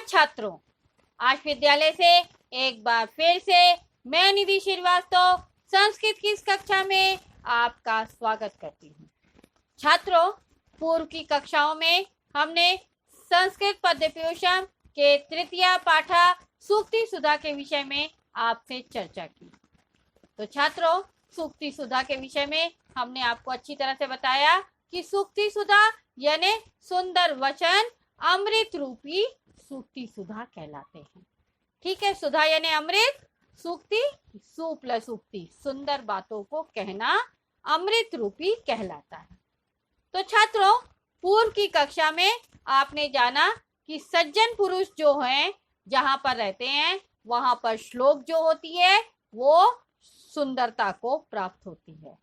छात्रों, आज विद्यालय से एक बार फिर से मैं निधि श्रीवास्तव संस्कृत की इस कक्षा में आपका स्वागत करती हूँ। छात्रों, पूर्व की कक्षाओं में हमने संस्कृत पद्यपूषण के तृतीय पाठा सूक्ति सुधा के विषय में आपसे चर्चा की। तो छात्रों, सूक्ति सुधा के विषय में हमने आपको अच्छी तरह से बताया कि सूक्ति सुधा यानी सुंदर वचन अमृत रूपी सूक्ति सुधा कहलाते हैं। ठीक है, सुधा यानी अमृत, सूक्ति सु प्लस उक्ति, सुंदर बातों को कहना अमृत रूपी कहलाता है। तो छात्रों, पूर्व की कक्षा में आपने जाना कि सज्जन पुरुष जो हैं जहां पर रहते हैं वहां पर श्लोक जो होती है वो सुंदरता को प्राप्त होती है।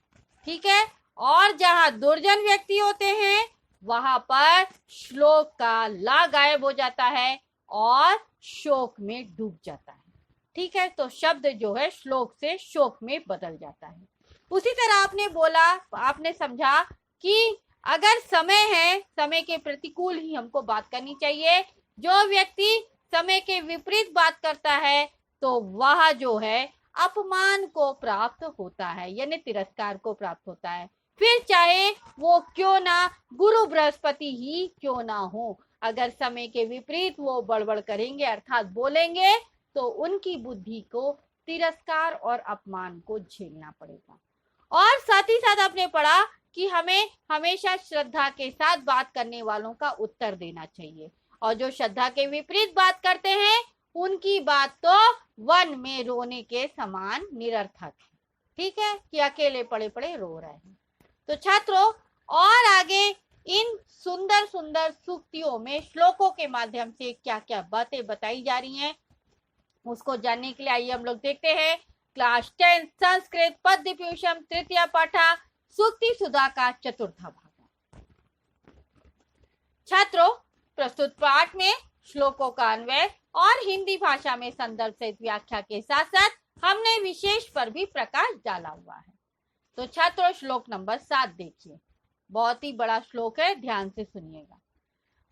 ठीक है, और जहां दुर्जन व्यक्ति होते हैं वहां पर श्लोक का ला गायब हो जाता है और शोक में डूब जाता है। ठीक है, तो शब्द जो है श्लोक से शोक में बदल जाता है। उसी तरह आपने बोला, आपने समझा कि अगर समय है, समय के प्रतिकूल ही हमको बात करनी चाहिए। जो व्यक्ति समय के विपरीत बात करता है तो वह जो है अपमान को प्राप्त होता है, यानी तिरस्कार को प्राप्त होता है। फिर चाहे वो क्यों ना गुरु बृहस्पति ही क्यों ना हो, अगर समय के विपरीत वो बड़बड़ करेंगे अर्थात बोलेंगे तो उनकी बुद्धि को तिरस्कार और अपमान को झेलना पड़ेगा। और साथ ही साथ आपने पढ़ा कि हमें हमेशा श्रद्धा के साथ बात करने वालों का उत्तर देना चाहिए, और जो श्रद्धा के विपरीत बात करते हैं उनकी बात तो वन में रोने के समान निरर्थक है। ठीक है, कि अकेले पड़े पड़े रो रहे हैं। तो छात्रों, और आगे इन सुंदर सुंदर सूक्तियों में श्लोकों के माध्यम से क्या क्या बातें बताई जा रही हैं उसको जानने के लिए आइए हम लोग देखते हैं क्लास 10 संस्कृत पद्यपूषण तृतीय पाठा सूक्ति सुधा का चतुर्था भाग। छात्रों, प्रस्तुत पाठ में श्लोकों का अन्वय और हिंदी भाषा में संदर्भ सहित व्याख्या के साथ साथ हमने विशेष पर भी प्रकाश डाला हुआ है। तो छात्रों, श्लोक नंबर 7 देखिए, बहुत ही बड़ा श्लोक है, ध्यान से सुनिएगा।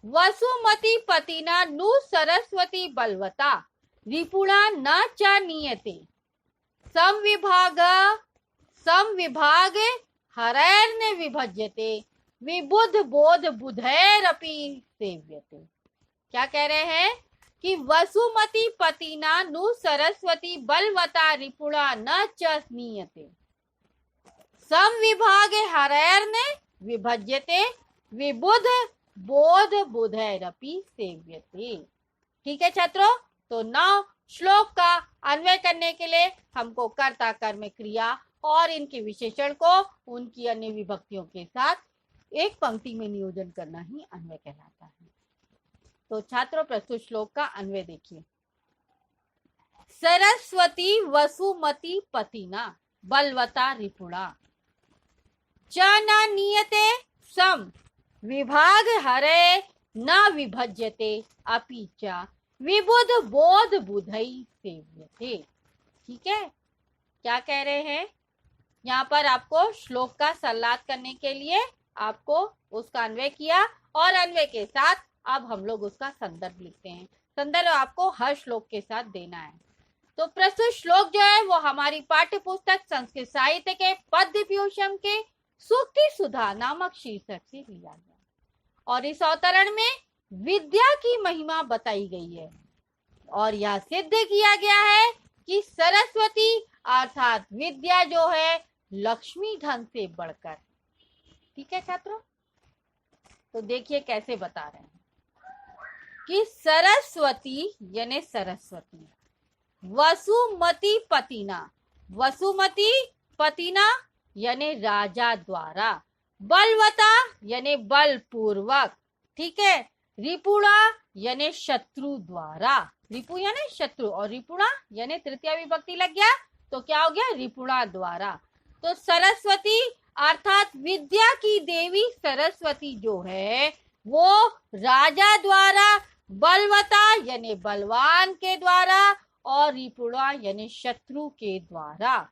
वसुमती पतिना नु सरस्वती बलवता रिपुणा न च नीयते समविभाग हरैर्न विभज्यते विबुध बोध बुधैरपि सेव्यते। क्या कह रहे हैं कि वसुमती पतिना नु सरस्वती बलवता रिपुणा न च नीयते समविभाग हरैर्न विभज्यते विबुध बोध बुधैरपि सेव्यते। ठीक है छात्रों, तो 9 श्लोक का अन्वय करने के लिए हमको कर्ता कर्म क्रिया और इनके विशेषण को उनकी अन्य विभक्तियों के साथ एक पंक्ति में नियोजन करना ही अन्वय कहलाता है। तो छात्रों, प्रस्तुत श्लोक का अन्वय देखिए। सरस्वती वसुमती पतिना बलवता रिपुणा च न नीयते सम विभाग हरे न विभज्यते अपि च विबुध बोध बुधई सेव्यते। ठीक है, क्या कह रहे हैं यहाँ पर? आपको श्लोक का संलाद करने के लिए आपको उसका अन्वय किया और अन्वय के साथ अब हम लोग उसका संदर्भ लिखते हैं। संदर्भ आपको हर श्लोक के साथ देना है। तो प्रस्तुत श्लोक जो है वो हमारी पाठ्य पुस्तक संस्कृत साहित्य के पद्यपूषण के सूक्ति सुधा नामक शीर्षक से लिया गया, और इस अवतरण में विद्या की महिमा बताई गई है और यह सिद्ध किया गया है कि सरस्वती अर्थात विद्या जो है लक्ष्मी धन से बढ़कर। ठीक है छात्रों, तो देखिए कैसे बता रहे हैं कि सरस्वती यानी सरस्वती, वसुमती पतिना, वसुमती पतिना यानी राजा द्वारा, बलवता यानी बलपूर्वक, ठीक है, रिपुणा यानी शत्रु द्वारा, रिपु यानी शत्रु और रिपुणा यानी तृतीय विभक्ति लग गया तो क्या हो गया? रिपुणा द्वारा। तो सरस्वती अर्थात विद्या की देवी सरस्वती जो है वो राजा द्वारा, बलवता यानी बलवान के द्वारा और रिपुणा यानी शत्रु के द्वारा,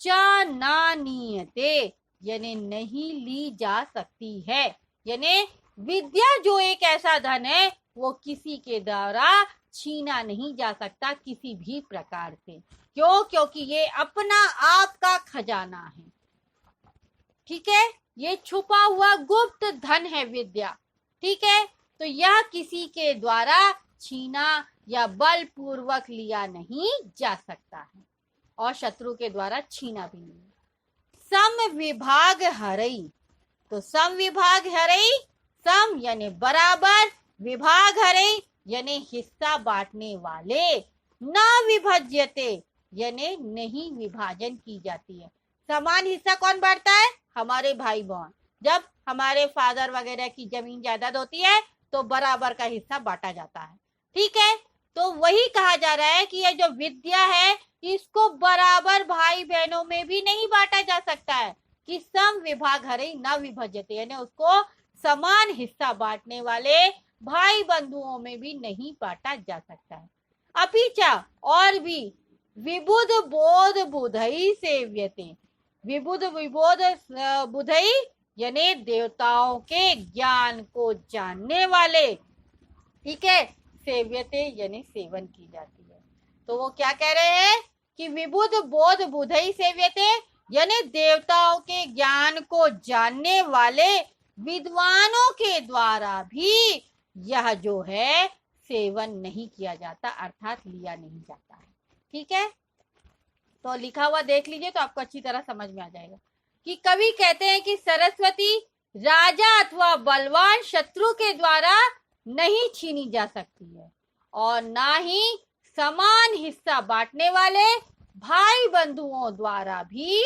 च न नीयते यानी नहीं ली जा सकती है, यानी विद्या जो एक ऐसा धन है वो किसी के द्वारा छीना नहीं जा सकता किसी भी प्रकार से। क्यों? क्योंकि ये अपना आपका खजाना है। ठीक है, ये छुपा हुआ गुप्त धन है विद्या। ठीक है, तो यह किसी के द्वारा छीना या बलपूर्वक लिया नहीं जा सकता है और शत्रु के द्वारा छीना भी नहीं। सम विभाग हरई, तो सम विभाग हरई, सम यानी बराबर, विभाग हरई यानी हिस्सा बांटने वाले, न विभज्यते यानी नहीं विभाजन की जाती है। समान हिस्सा कौन बांटता है? हमारे भाई बहन। जब हमारे फादर वगैरह की जमीन जायदाद होती है तो बराबर का हिस्सा बांटा जाता है। ठीक है, तो वही कहा जा रहा है कि ये जो विद्या है इसको बराबर भाई बहनों में भी नहीं बांटा जा सकता है कि सम विभाग हरे न विभज्यते, यानी उसको समान हिस्सा बांटने वाले भाई बंधुओं में भी नहीं बांटा जा सकता है। अपिचा और भी विबुध बोध बुधई सेव्यते, विबुध विबोध बुधई यानी देवताओं के ज्ञान को जानने वाले, ठीक है, सेव्यते यानी सेवन की जाती है। तो वो क्या कह रहे हैं कि विबुध बोध बुधई सेव्यते यानी देवताओं के ज्ञान को जानने वाले विद्वानों के द्वारा भी यह जो है सेवन नहीं किया जाता, अर्थात लिया नहीं जाता है। ठीक है, तो लिखा हुआ देख लीजिए तो आपको अच्छी तरह समझ में आ जाएगा कि कवि कहते हैं कि सरस्वती राजा अथवा बलवान शत्रु के द्वारा नहीं छीनी जा सकती है और ना ही समान हिस्सा बांटने वाले भाई बंधुओं द्वारा भी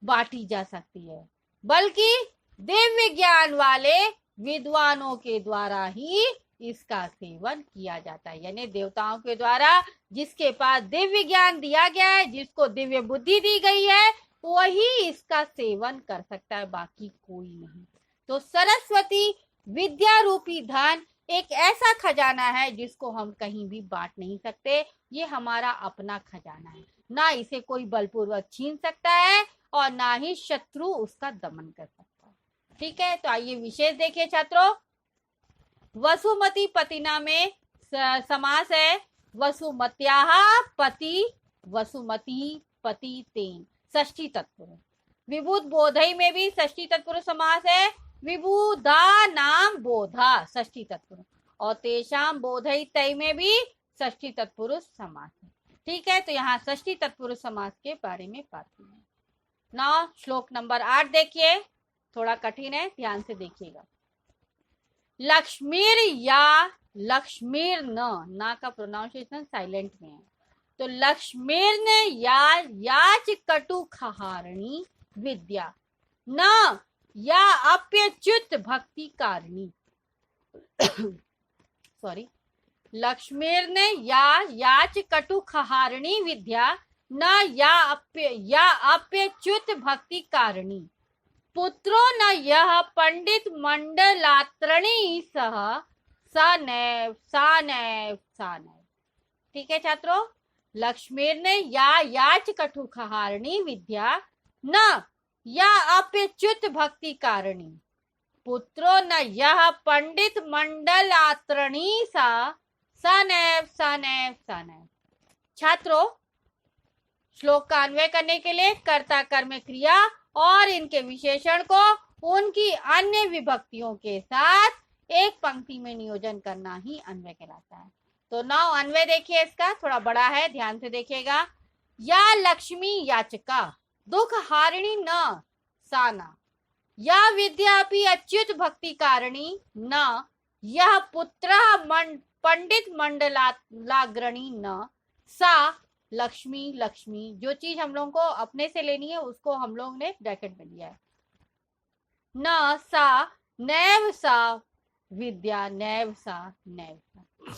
बांटी जा सकती है, बल्कि दिव्य ज्ञान वाले विद्वानों के द्वारा ही इसका सेवन किया जाता है। यानी देवताओं के द्वारा जिसके पास दिव्य ज्ञान दिया गया है, जिसको दिव्य बुद्धि दी गई है, वही इसका सेवन कर सकता है, बाकी कोई नहीं। तो सरस्वती विद्या रूपी धन एक ऐसा खजाना है जिसको हम कहीं भी बांट नहीं सकते। ये हमारा अपना खजाना है, ना इसे कोई बलपूर्वक छीन सकता है और ना ही शत्रु उसका दमन कर सकता है। ठीक है, तो आइए विशेष देखिए छात्रों। वसुमती पतिना में समास है वसुमत्याः पति, वसुमती पति तेन, षष्ठी तत्पुरुष। विबुध बोधई में भी षष्ठी तत्पुरुष समास है विबुधा नाम बोधा, षष्ठी तत्पुरुष, और तेषाम बोधई तय में भी षष्ठी तत्पुरुष समास है। ठीक है, तो यहाँ षष्ठी तत्पुरुष समास के बारे में बात की है। नाउ श्लोक नंबर 8 देखिए, थोड़ा कठिन है, ध्यान से देखिएगा। लक्ष्मीर या लक्ष्मीर ना का प्रोनाउंसिएशन साइलेंट में है, तो लक्ष्मीर ने याच कटु खहारणी विद्या न या अप्यच्युत भक्ति कारिणी सॉरी, लक्ष्मीर ने याच कटु खहारणी विद्या न या अप्यच्युत भक्ति कारिणी, पुत्रो न यह पंडित मंडलात्रणी सह सनैव सनैव सनैव। ठीक है छात्रों, लक्ष्मीर ने याच कटु खहारणी विद्या न या अप्यच्युत भक्ति कारिणी, पुत्रो न यह पंडित मंडलात्रणी सा सनैव सनैव सनैव। छात्रों, श्लोक का अन्वय करने के लिए कर्ता कर्म क्रिया और इनके विशेषण को उनकी अन्य विभक्तियों के साथ एक पंक्ति में नियोजन करना ही अन्वय कहलाता है। तो नाउ अन्वय देखिए, इसका थोड़ा बड़ा है, ध्यान से देखिएगा। या लक्ष्मी याचिका दुख हारिणी न साना, या विद्यापि अच्युत भक्ति कारिणी न, यह पुत्र पंडित मंडलाग्रणी न, सा लक्ष्मी लक्ष्मी। जो चीज हम लोगों को अपने से लेनी है उसको हम लोग ने ब्रैकेट में दिया है। न सा नैव सा विद्या, नैव सा नैव सा।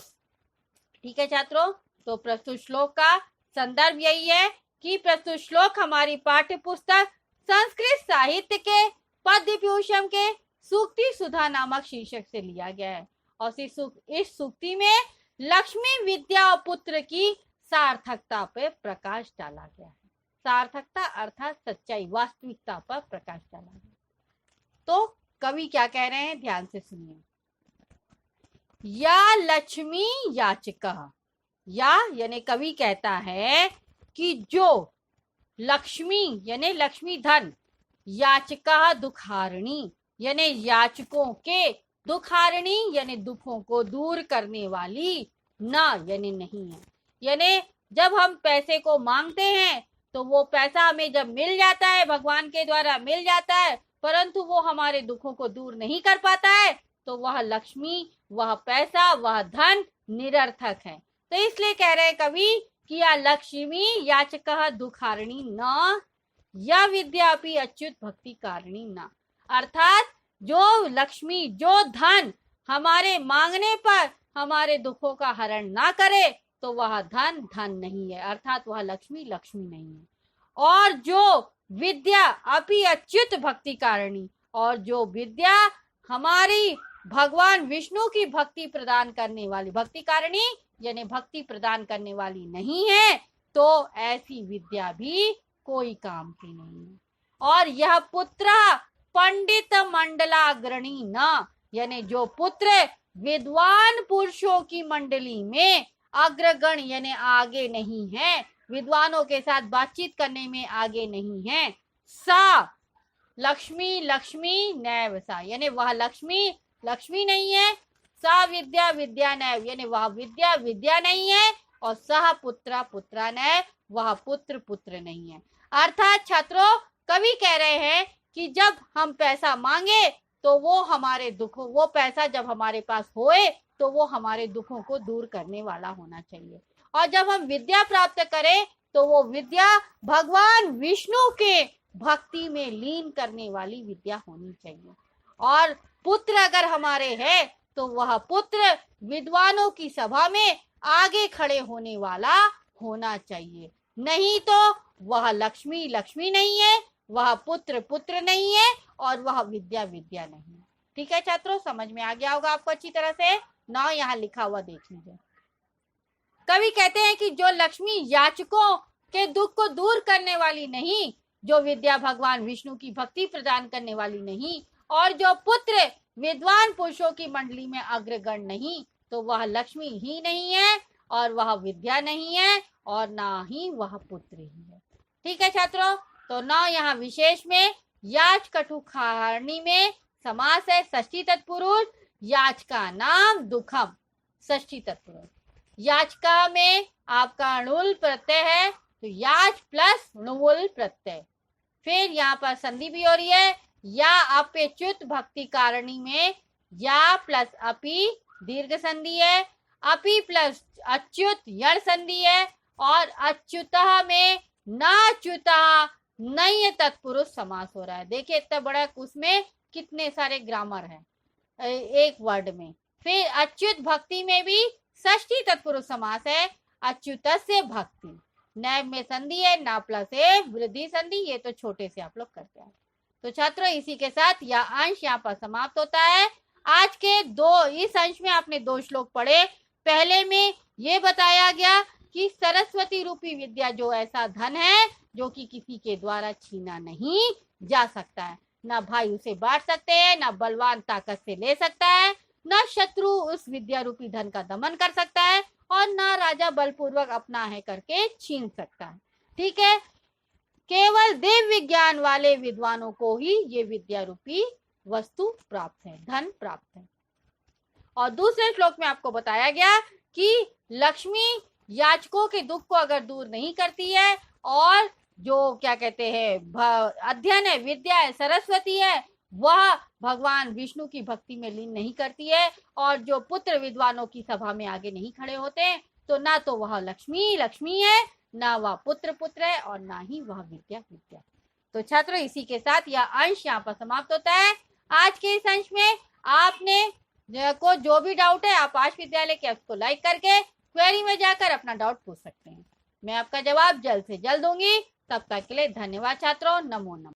ठीक है छात्रों, तो प्रस्तुत श्लोक का संदर्भ यही है कि प्रस्तुत श्लोक हमारी पाठ्य पुस्तक संस्कृत साहित्य के पद्य पीयूषम के सूक्ति सुधा नामक शीर्षक से लिया गया है और इस सूक्ति में लक्ष्मी विद्या और पुत्र की सार्थकता पर प्रकाश डाला गया है। सार्थकता अर्थात सच्चाई, वास्तविकता पर प्रकाश डाला गया। तो कवि क्या कह रहे हैं, ध्यान से सुनिए। या लक्ष्मी याचकः, या यानी कवि कहता है कि जो लक्ष्मी यानी लक्ष्मी धन, याचकः दुखारिणी यानी याचकों के, दुखारिणी यानी दुखों को दूर करने वाली, ना यानी नहीं है। यानी जब हम पैसे को मांगते हैं तो वो पैसा हमें जब मिल जाता है, भगवान के द्वारा मिल जाता है, परंतु वो हमारे दुखों को दूर नहीं कर पाता है, तो वह लक्ष्मी, वह पैसा, वह धन निरर्थक है। तो इसलिए कह रहे कवि कि या लक्ष्मी याचकः दुखारिणी न, या विद्यापि अच्युत भक्ति कारिणी न। अर्थात जो लक्ष्मी, जो धन हमारे मांगने पर हमारे दुखों का हरण ना करे, तो वह धन धन नहीं है, अर्थात वह लक्ष्मी लक्ष्मी नहीं है। और जो विद्या अपि अच्युत भक्ति कारिणी, और जो विद्या हमारी भगवान विष्णु की भक्ति प्रदान करने वाली, भक्ति कारिणी यानी भक्ति प्रदान करने वाली नहीं है, तो ऐसी विद्या भी कोई काम की नहीं है। और यह पुत्र पंडित मंडलाग्रणी न, यानी जो पुत्र विद्वान पुरुषों की मंडली में अग्रगण यानी आगे नहीं है, विद्वानों के साथ बातचीत करने में आगे नहीं है, सा लक्ष्मी लक्ष्मी नैव सा, यानी वह लक्ष्मी लक्ष्मी नहीं है, सा विद्या विद्या नैव यानी वह विद्या विद्या नहीं है, और सह पुत्र पुत्र नैव वह पुत्र पुत्र नहीं है। अर्थात छात्रों, कवि कह रहे हैं कि जब हम पैसा मांगे तो वो हमारे दुखों, वो पैसा जब हमारे पास होए तो वो हमारे दुखों को दूर करने वाला होना चाहिए, और जब हम विद्या प्राप्त करें तो वो विद्या भगवान विष्णु के भक्ति में लीन करने वाली विद्या होनी चाहिए। और पुत्र अगर हमारे है तो वह पुत्र विद्वानों की सभा में आगे खड़े होने वाला होना चाहिए, नहीं तो वह लक्ष्मी लक्ष्मी नहीं है, वह पुत्र पुत्र नहीं है, और वह विद्या विद्या नहीं है। ठीक है छात्रों, समझ में आ गया होगा आपको अच्छी तरह से। ना यहाँ लिखा हुआ देख लीजिए। कवि कहते हैं कि जो लक्ष्मी याचकों के दुख को दूर करने वाली नहीं, जो विद्या भगवान विष्णु की भक्ति प्रदान करने वाली नहीं, और जो पुत्र विद्वान पुरुषों की मंडली में अग्रगण नहीं, तो वह लक्ष्मी ही नहीं है, और वह विद्या नहीं है, और ना ही वह पुत्र ही है। ठीक है छात्रों, तो ना यहाँ विशेष में याच कटुखारणी में समास है षष्ठी तत्पुरुष, याच का नाम दुखम षष्ठी तत्पुरुष। याचका में आपका णुल प्रत्यय है, तो याच प्लस णुल प्रत्यय। फिर यहाँ पर संधि भी हो रही है, या अप्यच्युत भक्ति कारिणी में या प्लस अपि दीर्घ संधि है, अपि प्लस अच्युत यण संधि है, और अच्युतः में नाच्युतः नय तत्पुरुष समास हो रहा है। देखिए इतना बड़ा, उसमें कितने सारे ग्रामर हैं एक वर्ड में। फिर अच्युत भक्ति में भी षष्ठी तत्पुरुष समास है, अच्युत से भक्ति, नैव में संधि है, ना प्लस है वृद्धि संधि, ये तो छोटे से आप लोग करते हैं। तो छात्रों इसी के साथ यह अंश यहाँ पर समाप्त होता है। आज के इस अंश में आपने 2 श्लोक पढ़े। पहले में ये बताया गया कि सरस्वती रूपी विद्या जो ऐसा धन है जो कि किसी के द्वारा छीना नहीं जा सकता है, ना भाई उसे बांट सकते हैं, ना बलवान ताकत से ले सकता है, ना शत्रु उस विद्या रूपी धन का दमन कर सकता है, और ना राजा बलपूर्वक अपना है करके छीन सकता है। ठीक है, केवल देव विज्ञान वाले विद्वानों को ही ये विद्या रूपी वस्तु प्राप्त है, धन प्राप्त है। और दूसरे श्लोक में आपको बताया गया कि लक्ष्मी याचकों के दुख को अगर दूर नहीं करती है, और जो क्या कहते हैं अध्ययन है, विद्या है, सरस्वती है, वह भगवान विष्णु की भक्ति में लीन नहीं करती है, और जो पुत्र विद्वानों की सभा में आगे नहीं खड़े होते, तो ना तो वह लक्ष्मी लक्ष्मी है, ना वह पुत्र पुत्र है, और ना ही वह विद्या विद्या। तो छात्रों इसी के साथ यह अंश यहाँ पर समाप्त होता है। आज के इस अंश में आपने को जो भी डाउट है, आप आश विद्यालय के उसको लाइक करके क्वेरी में जाकर अपना डाउट पूछ सकते हैं। मैं आपका जवाब जल्द से जल्द दूंगी। तब तक के लिए धन्यवाद छात्रों, नमो नमः।